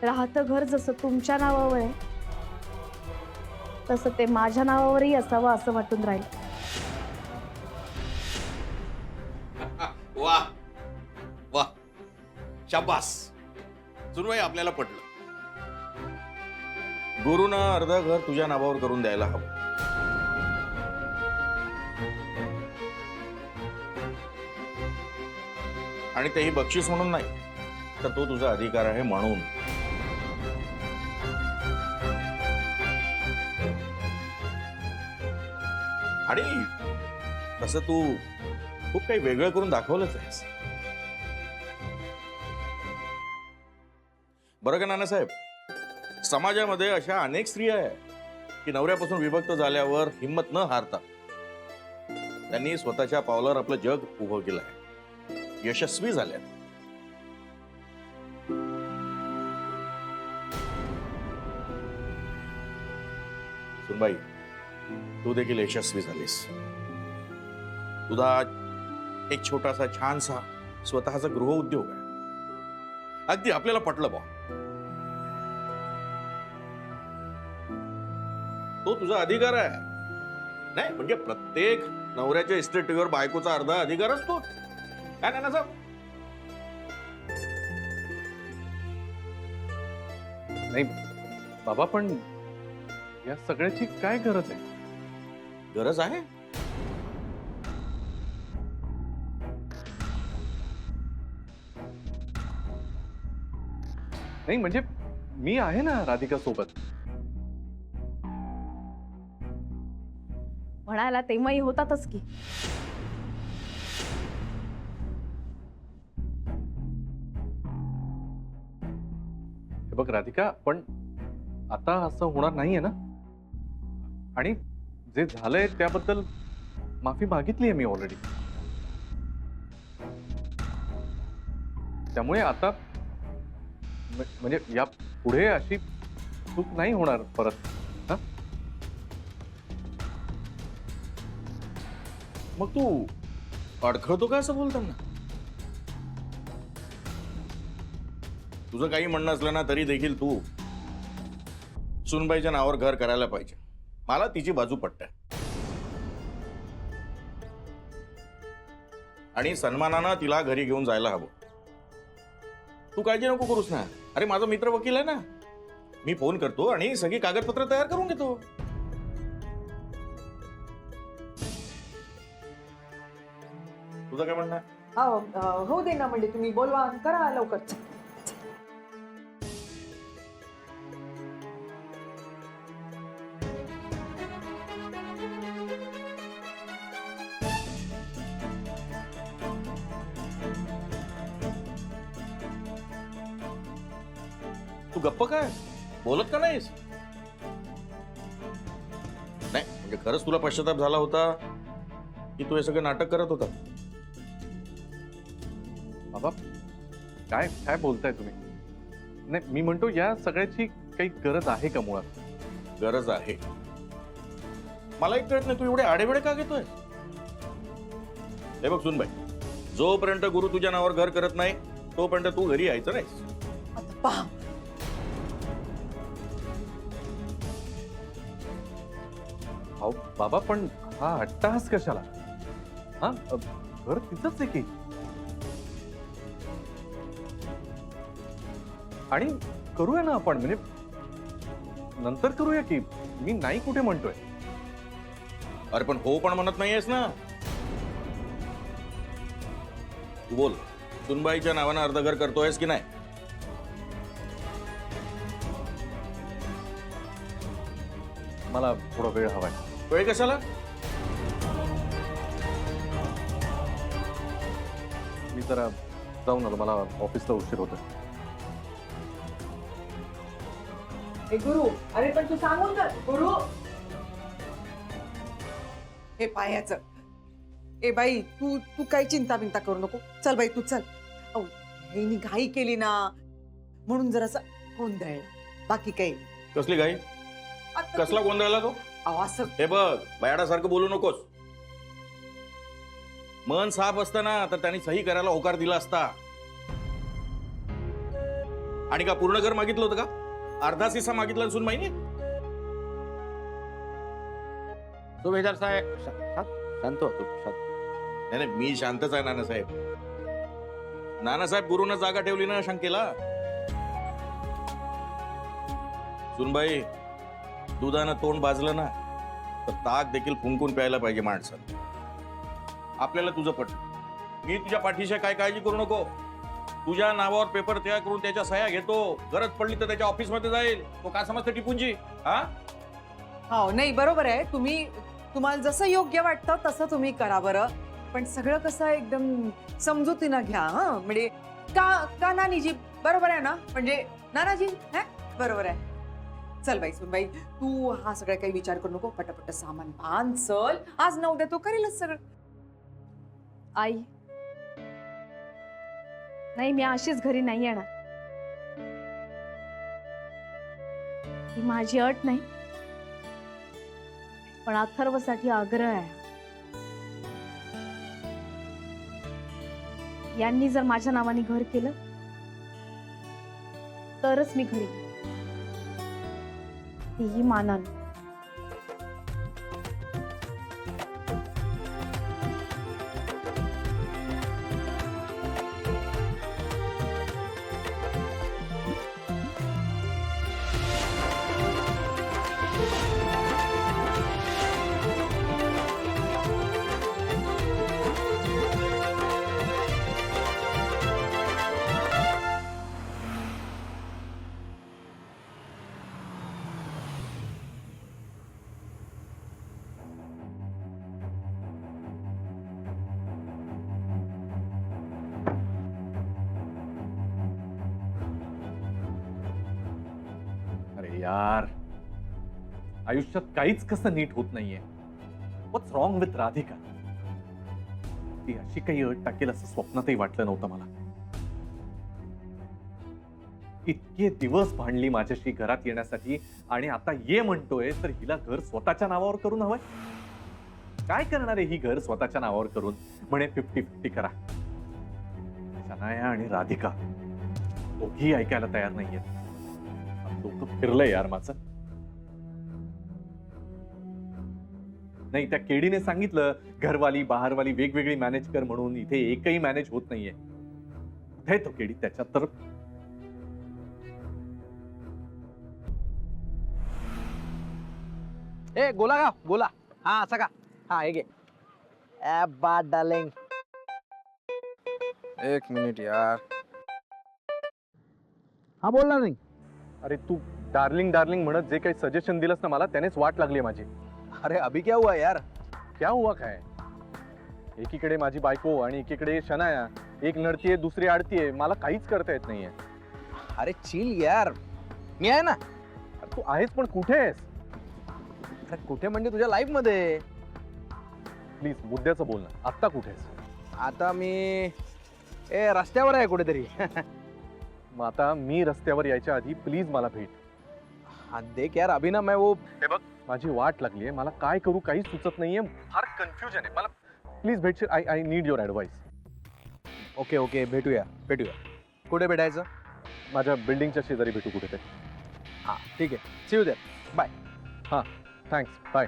राहतं घर जसं तुमच्या नावावर आहे तसं ते माझ्या नावावरही असावं असं वाटून राहील. वा वा, शाबास. सुनबाई, आपल्याला पटलं. गुरुनं अर्ध घर तुझ्या नावावर करून द्यायला हवं. आणि तेही बक्षीस म्हणून नाही, तर तो तुझा अधिकार आहे म्हणून. आणि तसं तू खूप काही वेगळं करून दाखवलंच आहेस. बरं का नानासाहेब, समाजामध्ये अशा अनेक स्त्रिया आहेत की नवऱ्यापासून विभक्त झाल्यावर हिंमत न हारता त्यांनी स्वतःच्या पावलावर आपलं जग उभं केलं आहे, यशस्वी झाल्या. सुनबाई, तू देखील यशस्वी झालीस. तुझा एक छोटासा छानसा स्वतःचा गृहउद्योग आहे. अगदी आपल्याला पटलं बा. तो तुझा अधिकार आहे. नाही म्हणजे प्रत्येक नवऱ्याच्या इस्टेटीवर बायकोचा अर्धा अधिकार असतो. काय नाही ना साहेब? नाही बाबा, पण या सगळ्याची काय गरज आहे? गरज आहे. नाही म्हणजे मी आहे ना राधिका सोबत. म्हणायला तेव्हाही होतातच की. हे बघ राधिका, पण आता असं होणार नाहीये ना. आणि जे झालंय त्याबद्दल माफी मागितली आहे मी ऑलरेडी. त्यामुळे आता म्हणजे या पुढे अशी चूक नाही होणार परत. हा, मग तू अडखळतो का असं बोलताना? तुझं काही म्हणणं असलं ना तरी देखील तू सुनबाईच्या नावावर घर करायला पाहिजे. मला तिची बाजू पटते आणि सन्मानानं तिला घरी घेऊन जायला हवं. तू काळजी नको करूस ना. अरे माझा मित्र वकील आहे ना, मी फोन करतो आणि सगळी कागदपत्र तयार करून घेतो. तुझं काय म्हणणं आहे? हो दे ना, म्हणजे तुम्ही बोलवा, करा लवकर. तू गप्प काय, बोलत का नाहीस? नाही म्हणजे खरंच तुला पश्चाताप झाला होता की तू हे सगळं नाटक करत होता? बाबा काय काय बोलताय तुम्ही? नाही मी म्हणतो या सगळ्याची काही गरज आहे का मुळात? गरज आहे. मला एक कळत नाही, तू एवढे आडेवेळे का घेतोय? हे बघ सुनबाई, जोपर्यंत गुरु तुझ्या नावावर घर करत नाही तोपर्यंत तू घरी यायचं नाहीस. आता पहा, अहो बाबा, पण हा अट्टाहास कशाला? हा घर तिथंच आहे की. आणि करूया ना आपण, म्हणजे नंतर करूया की. मी नाही कुठे म्हणतोय. अरे पण हो पण म्हणत नाहीयेस ना. तू बोल, सुनबाईच्या नावानं अर्ध घर करतोयस की नाही? मला थोडा वेळ हवाय. वेळ कशाला? मी जरा जाऊन आलो, मला ऑफिसला उशीर होतोय. हे गुरु, अरे पण तू सांगून कर गुरु. हे पायाचं. ए बाई, तू तू काही चिंता बिंता करू नको. चल बाई, तू चल. अहो हिनी घाई केली ना, म्हणून जरासा गोंधळ. बाकी काही कसली घाई? आता कसला गोंधळला तो? अहो असं हे बघ, बयाडासारखं बोलू नकोस. मन साफ असतं ना तर त्यांनी सही करायला होकार दिला असता. आणि का पूर्ण घर मागितलं होतं का? अर्धा हिस्सा मागितला सुन माहिती? सुभेदार साहेब शांत होतो नाही मी शांतच आहे नानासाहेब. नानासाहेब गुरुनं जागा ठेवली ना शंकेला. सुनबाई, दुधानं तोंड भाजलं ना तर ताक देखील फुंकून प्यायला पाहिजे माणसानं. आपल्याला तुझं पटलं, मी तुझ्या पाठीशी काय काळजी करू नको. तुझ्या नावावर पेपर तयार करून त्याच्या सह्या घेतो. गरज पडली तर त्याच्या ऑफिसमध्ये जाईल. तो का समजते टिपूंची? हा हो नाही बरोबर आहे. तुम्हाला जसं योग्य वाटतं तसं तुम्ही करा बरं. पण सगळं कसं एकदम समजुतीनं घ्या. हं म्हणजे का नानीजी बरोबर आहे ना? म्हणजे नानाजी बरोबर आहे. चल बाई सुनबाई, तू हा सगळं काही विचार करू नको. पटापट सामान बांध. चल, आज न उद्या तो करेलच सगळं. आई, नाही मी अशीच घरी नाही येणार. ही माझी अट नाही, पण अथर्वसाठी आग्रह आहे. यांनी जर माझ्या नावाने घर केलं तरच मी घरी येईन. तेही मानानं. अरे यार, आयुष्यात काहीच कसं नीट होत नाहीये. व्हॉट्स रॉंग विथ राधिका? ती अशी काही अट टाकेल असं स्वप्नातही वाटलं नव्हतं मला. इतके दिवस भांडली माझ्याशी घरात येण्यासाठी आणि आता ये म्हणतोय तर हिला घर स्वतःच्या नावावर करून हवंय. काय करणार आहे ही घर स्वतःच्या नावावर करून? म्हणे 50-50 करा. शनाया आणि राधिका दोघी ऐकायला तयार नाहीयेत. डोकं फिरलंय यार माझं. नाही, त्या केडीने सांगितलं घरवाली बाहेरवाली वेगवेगळी मॅनेज कर म्हणून. इथे एकही मॅनेज होत नाहीये. कुठे तो केडी त्याच्यात तर. ए गोला का गोला? हा असा का? हा हे घे. बाद डार्लिंग. एक मिनिट यार. हा बोलला नाही. अरे तू डार्लिंग डार्लिंग म्हणत जे काही सजेशन दिलंस ना मला, त्यानेच वाट लागली माझी. अरे अभी क्या हुआ यार? क्या हुआ काय? एकीकडे माझी बायको आणि एकीकडे शनाया. एक नडतीये दुसरी आडतीये. मला काहीच करता येत नाहीये. अरे चिल यार, मी आहे ना. अरे तू आहेस पण कुठे आहेस? अरे कुठे म्हणजे तुझ्या लाईफ मध्ये. प्लीज मुद्द्याचं बोल ना. आत्ता कुठे आहेस? आता मी रस्त्यावर आहे कुठेतरी. मग आता मी रस्त्यावर यायच्या आधी प्लीज मला भेट. हाँ देख यार, अभी ना मैं वो. हे बघ, माझी वाट लागली आहे. मला काय करू काही सुचत नाहीये. फार कन्फ्युजन आहे मला. प्लीज भेटशील. I need your advice. Okay okay, भेटूया भेटूया. कुठे भेटायचं? माझ्या बिल्डिंगच्या शेजारी भेटू कुठेतरी. हां ठीक आहे. See you there. बाय. हां थँक्स. बाय.